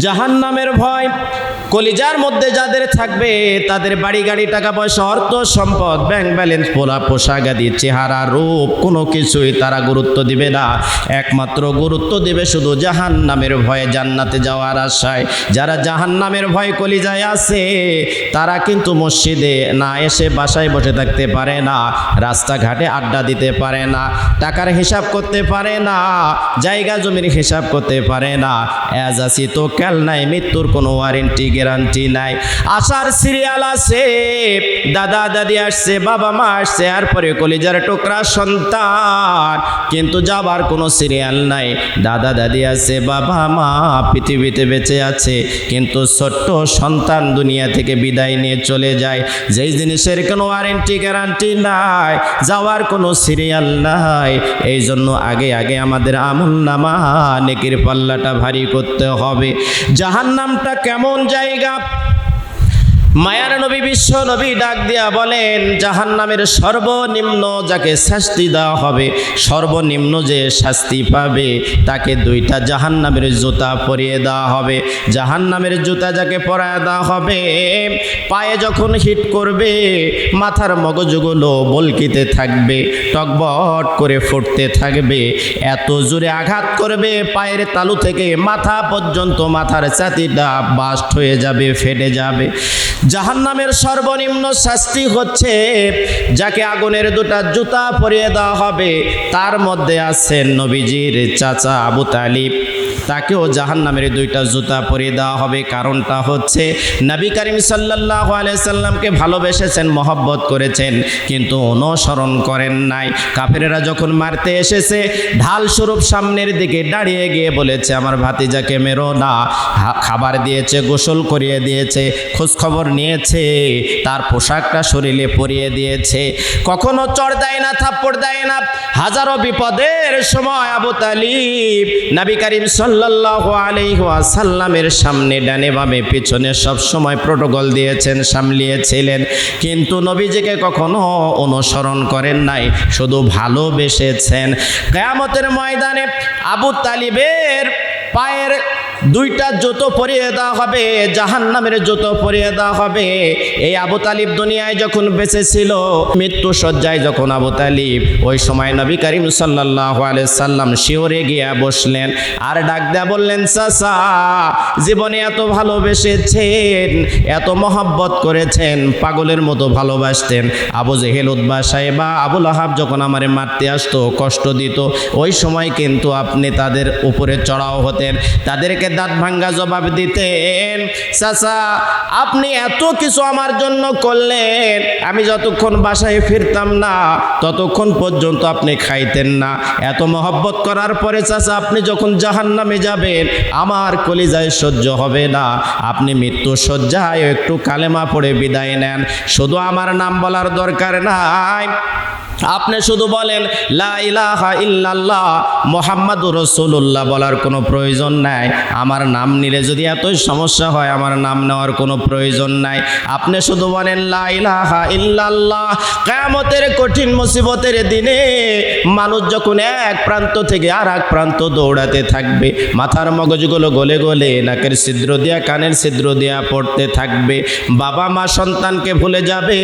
জাহান্নামের ভয় কলিজার মধ্যে যাদের থাকবে তাদের বাড়ি গাড়ি টাকা পয়সা অর্থ সম্পদ ব্যাংক ব্যালেন্স পোলা পোশাক আদি চেহারা রূপ কোনো কিছুই তারা গুরুত্ব দিবে না। একমাত্র গুরুত্ব দিবে শুধু জাহান্নামের ভয়ে জান্নাতে যাওয়ার আশায়। যারা জাহান্নামের ভয় কলিজায় আছে তারা কিন্তু মসজিদে না এসে বাসায় বসে থাকতে পারে না, রাস্তাঘাটে আড্ডা দিতে পারে না, টাকার হিসাব করতে পারে না, জায়গা জমির হিসাব করতে পারে না। এজ আসি তো কাল নাই, মৃত্যুর কোনো ওয়ারেন্টি গ্যারান্টি নাই। আসার সিরিয়াল আছে, দাদা দাদি আসছে, বাবা মা আসছে, এরপরে কলিজার টুকরা সন্তান, কিন্তু যাবার কোনো সিরিয়াল নাই। দাদা দাদি আছে, বাবা মা পৃথিবীতে বেঁচে আছে, কিন্তু ছোট্ট সন্তান দুনিয়া থেকে বিদায় নিয়ে চলে যায়। যেই জিনিসের কোনো ওয়ারেন্টি গ্যারান্টি নাই, যাওয়ার কোনো সিরিয়াল নাই। এই জন্য আগে আগে আমাদের আমলনামা নেকির পাল্লাটা ভারী করতে হবে। জাহান্নামটা কেমন জায়গা? মায়ার নবী বিশ্ব নবী ডাক দিয়া বলেন, জাহান্নামের সর্বনিম্ন যাকে শাস্তি দেওয়া হবে, সর্বনিম্ন যে শাস্তি পাবে তাকে দুইটা জাহান্নামের জুতা পরিয়ে দেওয়া হবে। জাহান্নামের জুতা যাকে পরায় দেওয়া হবে, পায়ে যখন হিট করবে মাথার মগজগুলো বলকিতে থাকবে, টকবট করে ফুটতে থাকবে, এত জোরে আঘাত করবে পায়ের তালু থেকে মাথা পর্যন্ত, মাথার ছাতিটা বাস্ট হয়ে যাবে, ফেটে যাবে। জাহান্নামের সর্বনিম্ন শাস্তি হচ্ছে যাকে আগুনের দুটা জুতা পরিয়ে দেওয়া হবে। তার মধ্যে আছেন নবীজির চাচা আবু তালিব, তাকেও জাহান্নামের দুইটা জুতা পরিয়ে দেওয়া হবে। কারণটা হচ্ছে নবী করিম সাল্লাল্লাহু আলাইহি সাল্লামকে ভালোবেসেছেন, মহব্বত করেছেন, কিন্তু অনুসরণ করেন নাই। কাফেরেরা যখন মারতে এসেছে ঢাল স্বরূপ সামনের দিকে দাঁড়িয়ে গিয়ে বলেছে, আমার ভাতিজাকে মেরো না। খাবার দিয়েছে, গোসল করিয়ে দিয়েছে, খোঁজখবর নিয়েছে, তার পোশাকটা শরীরে পরিয়ে দিয়েছে, কখনো চড় দেয় না, থাপ্পড় দেয় না। হাজারো বিপদের সময় আবু তালিব নবী করিম সাল্লাল্লাহু আলাইহি ওয়াসাল্লামের সামনে ডানে বামে পিছনে সব সময় প্রোটোকল দিয়েছেন, সামলিয়েছিলেন, কিন্তু নবীজিকে কখনো অনুসরণ করেন নাই, শুধু ভালোবেসেছেন। কিয়ামতের ময়দানে আবু তালিবের পায়ের দুইটা জুতো পরিয়ে দেওয়া হবে, জাহান্নামের জুতো পরিয়ে দেওয়া হবে। এই আবু তালিব দুনিয়ায় যখন বেঁচে ছিল, মৃত্যু শয্যায় যখন আবু তালিব, ওই সময় নবী করিম সাল্লাল্লাহু আলাইহি সাল্লাম শিওরে গিয়া বসলেন, আর ডাক দেয়া বললেন, চাচা জীবনে এত ভালোবেসেছেন, এত মহব্বত করেছেন, পাগলের মতো ভালোবাসতেন। আবু জেহেল, উতবা, সাইবা, আবুল আহাব যখন আমারে মারতে আসতো, কষ্ট দিত, ওই সময় কিন্তু আপনি তাদের উপরে চড়াও হতেন, তাদেরকে দাঁত ভাঙ্গা জবাব দিতেন। চাচা আপনি এত কিছু আমার জন্য করলেন, আমি যতক্ষণ বাসায় ফিরতাম না ততক্ষণ পর্যন্ত আপনি খাইতেন না। এত মহব্বত করার পরে চাচা আপনি যখন জাহান্নামে যাবেন আমার কলিজায় সহ্য হবে না, আপনি মৃত্যু শয্যায় একটু কালেমা পড়ে বিদায় নেন, শুধু আমার নাম বলার দরকার নাই, আপনি শুধু বলেন লা ইলাহা ইল্লাল্লাহ মুহাম্মাদুর রাসূলুল্লাহ বলার কোনো প্রয়োজন নাই। আমার নাম নিলে যদি এতই সমস্যা হয় আমার নাম নেওয়ার কোনো প্রয়োজন নাই, আপনি শুধু বলেন লা ইলাহা ইল্লাল্লাহ। কিয়ামতের কঠিন মুসিবতের দিনে মানুষ যখন এক প্রান্ত থেকে আর এক প্রান্ত দৌড়াতে থাকবে, মাথার মগজগুলো গলে গলে নাকের ছিদ্র দিয়া কানের ছিদ্র দিয়া পড়তে থাকবে, বাবা মা সন্তানকে ভুলে যাবে,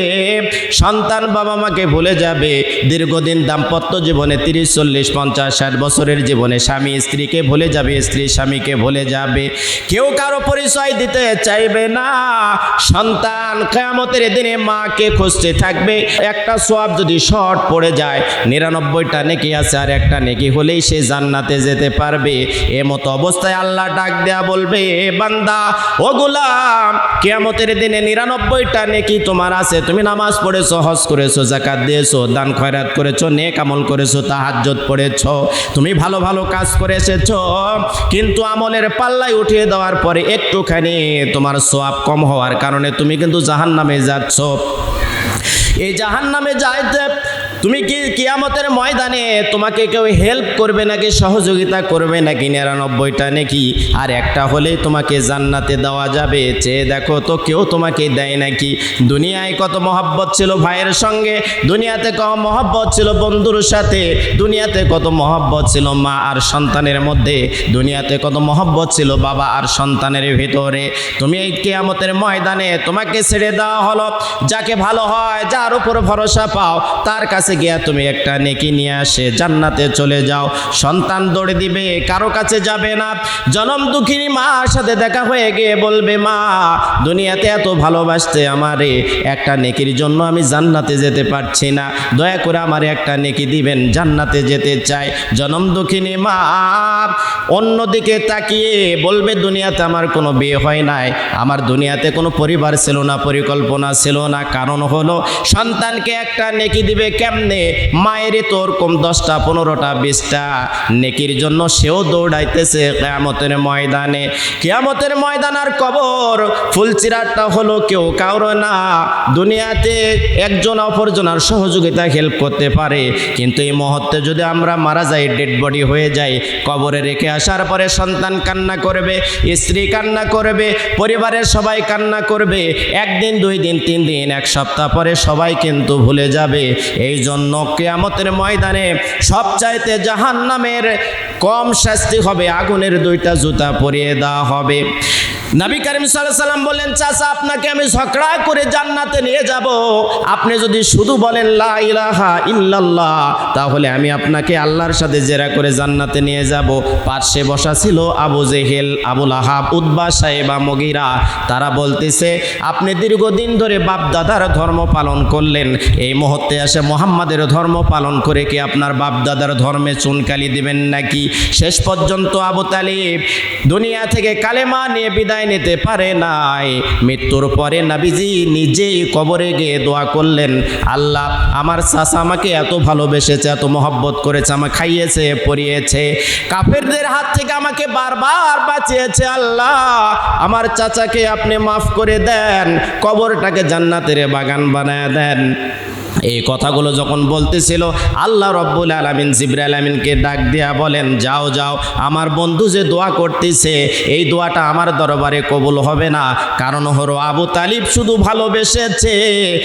সন্তান বাবা মাকে ভুলে যাবে, দীর্ঘদিন দাম্পত্য জীবনে 30, 40, 50, 60 বছরের জীবনে স্বামী স্ত্রীকে ভুলে যাবে, স্ত্রী স্বামীকে ভুলে যাবে, কেউ কারো পরিচয় দিতে চাইবে না। সন্তান কিয়ামতের দিনে মাকে খুঁজতে থাকবে, একটা সওয়াব যদি শর্ট পড়ে যায়, 99টা নেকি আছে, আর একটা নেকি হলেই সে জান্নাতে যেতে পারবে। এমতো অবস্থায় আল্লাহ ডাক দেয়া বলবে, বান্দা ও গোলাম, কিয়ামতের দিনে 99টা নেকি তোমার আছে, তুমি নামাজ পড়েছো, হজ করেছো, যাকাত দিয়েছো, দান খয়রাত করেছো, নেক আমল করেছো, তাহাজ্জুদ পড়েছো, তুমি ভালো ভালো কাজ করে এসেছো, কিন্তু আমলের পাল্লায় উঠিয়ে দেওয়ার পরে একটুখানি তোমার সওয়াব কম হওয়ার কারণে তুমি কিন্তু জাহান্নামে যাচ্ছ। এই জাহান্নামে যাইতে তুমি কি কিয়ামতের ময়দানে তোমাকে কেউ হেল্প করবে নাকি সহযোগিতা করবে নাকি 99টা নেকি আর একটা হলেই তোমাকে জান্নাতে দেওয়া যাবে? চেয়ে দেখো তো কেউ তোমাকে দেয় নাকি? দুনিয়ায় কত মহব্বত ছিল ভাইয়ের সঙ্গে, দুনিয়াতে কত মহব্বত ছিল বন্ধুর সাথে, দুনিয়াতে কত মহব্বত ছিল মা আর সন্তানের মধ্যে, দুনিয়াতে কত মহব্বত ছিল বাবা আর সন্তানের ভিতরে। তুমি এই কিয়ামতের ময়দানে তোমাকে ছেড়ে দেওয়া হলো। যাকে ভালো হয়, যার উপর ভরসা পাও, তার কাছে গিয়া তুমি একটা নেকি নিয়ে আসে জান্নাতে চলে যাও। সন্তান দৌড়ে দিবে, কারো কাছে যাবে না। জনম দুঃখিনী মার সাথে দেখা হয়ে গিয়ে বলবে, মা দুনিয়াতে এত ভালোবাসতে আমারে, একটা নেকির জন্য আমি জান্নাতে যেতে পারছি না, দয়া করে আমারে একটা নেকি দিবেন, জান্নাতে যেতে চাই। জনম দুঃখিনী মা অন্যদিকে তাকিয়ে বলবে, দুনিয়াতে আমার কোনো বিয়ে হয় নাই, আমার দুনিয়াতে কোনো পরিবার ছিল না, পরিকল্পনা ছিল না। কারণ হলো সন্তানকে একটা নেকি দিবে কেমনে? মায়ের তোর কম 10টা 15টা 20টা নেকির জন্য সেও দৌড়াইতেছে কিয়ামতের ময়দানে। কিয়ামতের ময়দান আর কবর ফুলচিরাটা হলো কেউ কারো না। দুনিয়াতে একজন অপরজনের সহযোগিতা হেল্প করতে পারে, কিন্তু এই মুহূর্তে যদি আমরা মারা যাই, ডেড বডি হয়ে যাই, কবরে রেখে আসার পরে সন্তান কান্না করবে, স্ত্রী কান্না করবে, পরিবারের সবাই কান্না করবে। একদিন 2 দিন 3 দিন 1 সপ্তাহ পরে সবাই কিন্তু ভুলে যাবে। এই জন্য কিয়ামতের ময়দানে সবচাইতে জাহান্নামের কম শাস্তি হবে, আগুনের 2টা জুতা পরিয়ে দেওয়া হবে। নবী করিম সাল্লাল্লাহু আলাইহি ওয়াসাল্লাম বললেন, চাচা আপনাকে আমি ঝগড়া করে জান্নাতে নিয়ে যাব, আপনি যদি শুধু বলেন লা ইলাহা ইল্লাল্লাহ, তাহলে আমি আপনাকে আল্লাহর সাথে জেরা করে জান্নাতে নিয়ে যাব। পাশে বসা ছিল আবু জেহেল, আবু লাহাব, উতবা, সাইবা, মুগীরা। তারা বলতেছে, আপনি দীর্ঘদিন ধরে বাপ দাদার ধর্ম পালন করলেন, এই মুহূর্তে এসে মুহাম্মাদের ধর্ম পালন করে কি আপনার বাপ দাদার ধর্মে চুনকালি দিবেন নাকি? শেষ পর্যন্ত আবু তালিব দুনিয়া থেকে কালেমা নিয়ে বিদায় নিতে পারে নাই। মৃত্যুর পরে নবীজি নিজেই কবরে গিয়ে দোয়া করলেন, আল্লাহ আমার চাচা আমাকে এত ভালোবেসেছে, এত মহব্বত করেছে, আমাকে খাইয়েছে, পরিয়েছে, কাফেরদের হাত থেকে আমাকে বারবার বাঁচিয়েছে, আল্লাহ আমার চাচাকে আপনি মাফ করে দেন, কবরটাকে জান্নাতের বাগান বানায় দেন। এই কথাগুলো যখন বলতেছিল, আল্লাহ রব্বুল আলামিন জিবরাইল আমিনকে ডাক দিয়া বলেন, যাও যাও, আমার বন্ধু যে দোয়া করতেছে এই দোয়াটা আমার দরবারে কবুল হবে না। কারণ হলো আবু তালিব শুধু ভালোবেসেছে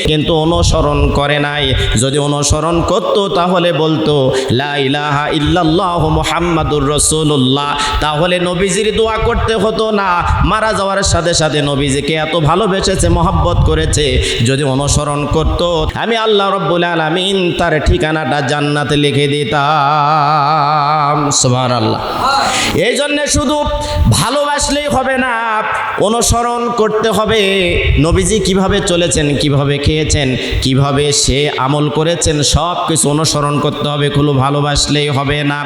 কিন্তু অনুসরণ করে নাই। যদি অনুসরণ করতো তাহলে বলতো লা ইলাহা ইল্লাল্লাহ মুহাম্মাদুর রাসূলুল্লাহ, তাহলে নবীজির দোয়া করতে হতো না। মারা যাওয়ার সাথে সাথে নবীজিকে এত ভালোবেসেছে, মহব্বত করেছে, যদি অনুসরণ করতো আমি আল্লাহ রব্বুল আলামিন তার ঠিকানাটা জান্নাতে লিখে দিতাম। সুবহানাল্লাহ। এই জন্য শুধু ভালোবাসলেই হবে না, অনুসরণ করতে হবে। নবীজি কিভাবে চলেছেন, কিভাবে খেয়েছেন, কিভাবে সে আমল করেছেন, সব কিছু অনুসরণ করতে হবে, খুব ভালোবাসলেই হবে না।